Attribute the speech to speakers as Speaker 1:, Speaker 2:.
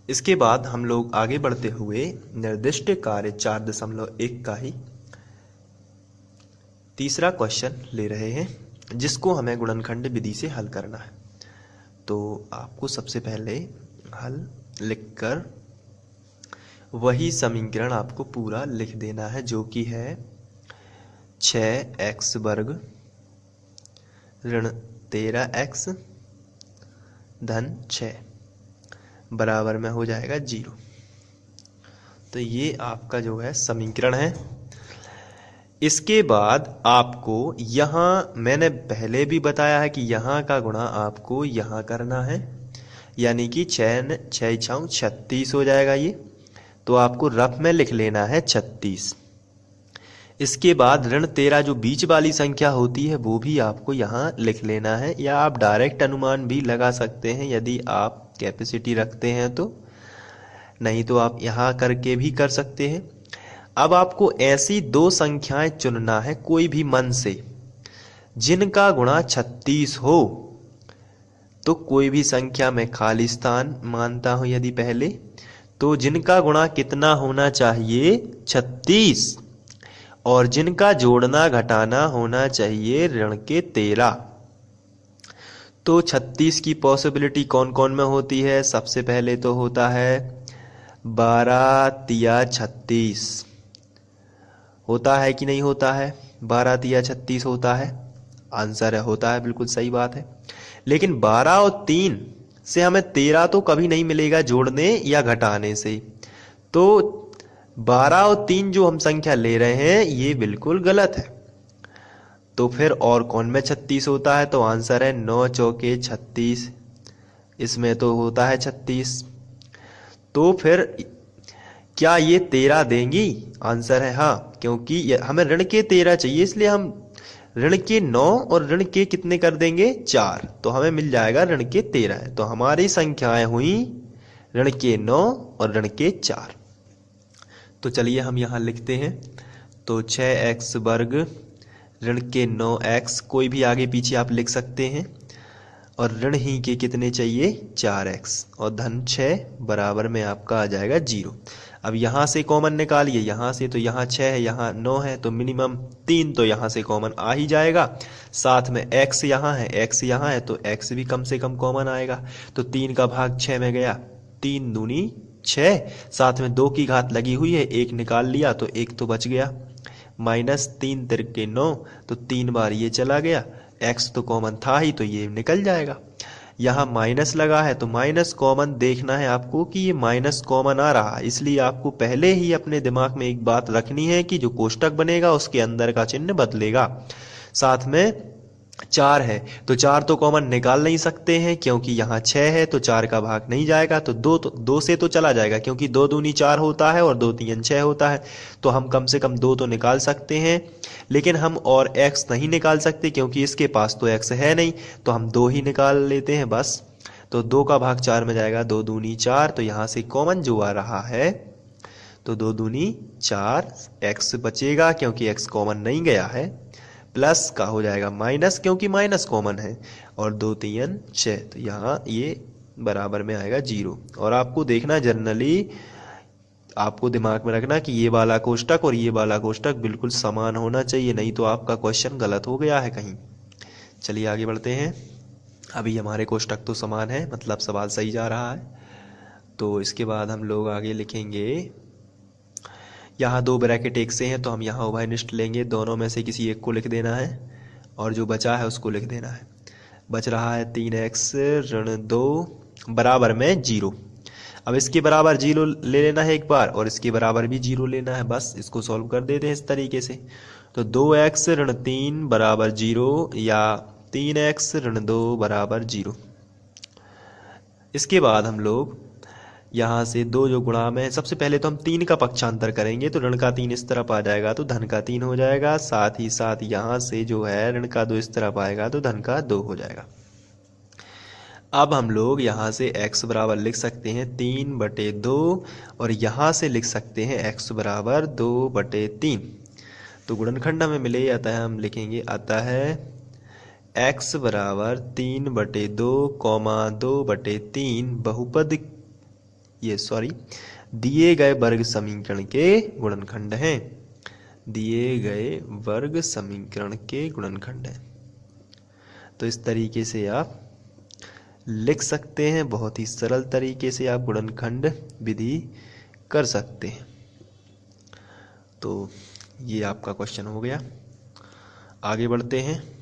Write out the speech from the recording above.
Speaker 1: इसके बाद हम लोग आगे बढ़ते हुए निर्दिष्ट कार्य 4.1 का ही तीसरा क्वेश्चन ले रहे हैं, जिसको हमें गुणनखंड विधि से हल करना है। तो आपको सबसे पहले हल लिखकर वही समीकरण आपको पूरा लिख देना है, जो कि है 6x वर्ग ऋण 13x धन 6 बराबर में हो जाएगा 0। तो ये आपका जो है समीकरण है। इसके बाद आपको यहाँ मैंने पहले भी बताया है कि यहाँ का गुणा आपको यहाँ करना है, यानी कि 6 6 36 हो जाएगा ये। तो आपको रफ में लिख लेना है 36। इसके बाद ऋण 13 जो बीच वाली संख्या होती है वो भी आपको यहाँ लिख लेना है, या आप डायरेक्ट अनुमान भी लगा सकते हैं यदि आप कैपेसिटी रखते हैं तो, नहीं तो आप यहाँ करके भी कर सकते हैं। अब आपको ऐसी दो संख्याएं चुनना है कोई भी मन से जिनका गुणा 36 हो। तो कोई भी संख्या में खाली स्थान मानता हूं यदि पहले, तो जिनका गुणा कितना होना चाहिए 36, और जिनका जोड़ना घटाना होना चाहिए ऋण के 13। तो 36 की पॉसिबिलिटी कौन कौन में होती है? सबसे पहले तो होता है 12 तिया 36, होता है कि नहीं होता है? 12 तिया 36 होता है। आंसर है होता है, बिल्कुल सही बात है। लेकिन 12 और 3 से हमें 13 तो कभी नहीं मिलेगा जोड़ने या घटाने से। तो 12 और 3 जो हम संख्या ले रहे हैं ये बिल्कुल गलत है। तो फिर और कौन में 36 होता है? तो आंसर है 9 चौके 36, इसमें तो होता है 36। तो फिर क्या ये 13 देंगी? आंसर है हाँ, क्योंकि हमें ऋण के 13 चाहिए, इसलिए हम ऋण के 9 और ऋण के कितने कर देंगे 4, तो हमें मिल जाएगा ऋण के 13। तो हमारी संख्याएं हुई ऋण के 9 और ऋण के 4। तो चलिए हम यहाँ लिखते हैं। तो 6x वर्ग ऋण के 9x, कोई भी आगे पीछे आप लिख सकते हैं, और ऋण ही के कितने चाहिए 4x, और धन 6 बराबर में आपका आ जाएगा 0। अब यहाँ से कॉमन निकालिए, यहाँ से तो यहाँ 6 है, यहाँ 9 है, तो मिनिमम 3 तो यहाँ से कॉमन आ ही जाएगा। साथ में x यहाँ है, x यहाँ है, तो x भी कम से कम कॉमन आएगा। तो 3 का भाग 6 में गया, 3 दूनी 6, साथ में 2 की घात लगी हुई है, 1 निकाल लिया तो 1 तो बच गया। -3 तिरके 9, तो 3 बार ये चला गया, x तो कॉमन था ही तो ये निकल जाएगा। यहाँ माइनस लगा है तो माइनस कॉमन देखना है आपको कि ये माइनस कॉमन आ रहा है, इसलिए आपको पहले ही अपने दिमाग में एक बात रखनी है कि जो कोष्टक बनेगा उसके अंदर का चिन्ह बदलेगा। साथ में 4 है तो 4 तो कॉमन निकाल नहीं सकते हैं, क्योंकि यहाँ 6 है तो 4 का भाग नहीं जाएगा, तो 2 से तो चला जाएगा, क्योंकि 2 दूनी 4 होता है और 2 तीन 6 होता है। तो हम कम से कम 2 तो निकाल सकते हैं, लेकिन हम और x नहीं निकाल सकते क्योंकि इसके पास तो x है नहीं, तो हम 2 ही निकाल लेते हैं बस। तो 2 का भाग 4 में जाएगा, 2 दूनी 4, तो यहाँ से कॉमन जो आ रहा है तो 2 दूनी 4, x बचेगा क्योंकि x कॉमन नहीं गया है, प्लस का हो जाएगा माइनस क्योंकि माइनस कॉमन है, और 2 तीन 6, तो यहाँ ये बराबर में आएगा 0। और आपको देखना, जनरली आपको दिमाग में रखना कि ये वाला कोष्टक और ये वाला कोष्टक बिल्कुल समान होना चाहिए, नहीं तो आपका क्वेश्चन गलत हो गया है कहीं। चलिए आगे बढ़ते हैं। अभी हमारे कोष्टक तो समान है, मतलब सवाल सही जा रहा है। तो इसके बाद हम लोग आगे लिखेंगे, यहाँ 2 ब्रैकेट एक से हैं तो हम यहाँ उभयनिष्ठ लेंगे, दोनों में से किसी एक को लिख देना है और जो बचा है उसको लिख देना है। बच रहा है 3x ऋण 2 बराबर में 0। अब इसके बराबर 0 ले लेना है एक बार, और इसके बराबर भी 0 लेना है, बस इसको सॉल्व कर देते हैं इस तरीके से। तो 2x ऋण 3 बराबर 0, या 3x ऋण 2 बराबर 0। इसके बाद हम लोग यहाँ से 2 जो गुणा में है, सबसे पहले तो हम 3 का पक्षांतर करेंगे, तो ऋण का 3 इस तरफ आ जाएगा तो धन का 3 हो जाएगा। साथ ही साथ यहाँ से जो है ऋण का 2 इस तरफ आएगा तो धन का 2 हो जाएगा। अब हम लोग यहाँ से x बराबर लिख सकते हैं 3/2, और यहाँ से लिख सकते हैं x बराबर 2/3। तो गुणनखंड हमें मिले, अतः हम लिखेंगे अतः x बराबर 3/2, 2/3 बहुपद दिए गए वर्ग समीकरण के गुणनखंड हैं। दिए गए वर्ग समीकरण के गुणनखंड हैं। तो इस तरीके से आप लिख सकते हैं, बहुत ही सरल तरीके से आप गुणनखंड विधि कर सकते हैं। तो ये आपका क्वेश्चन हो गया। आगे बढ़ते हैं।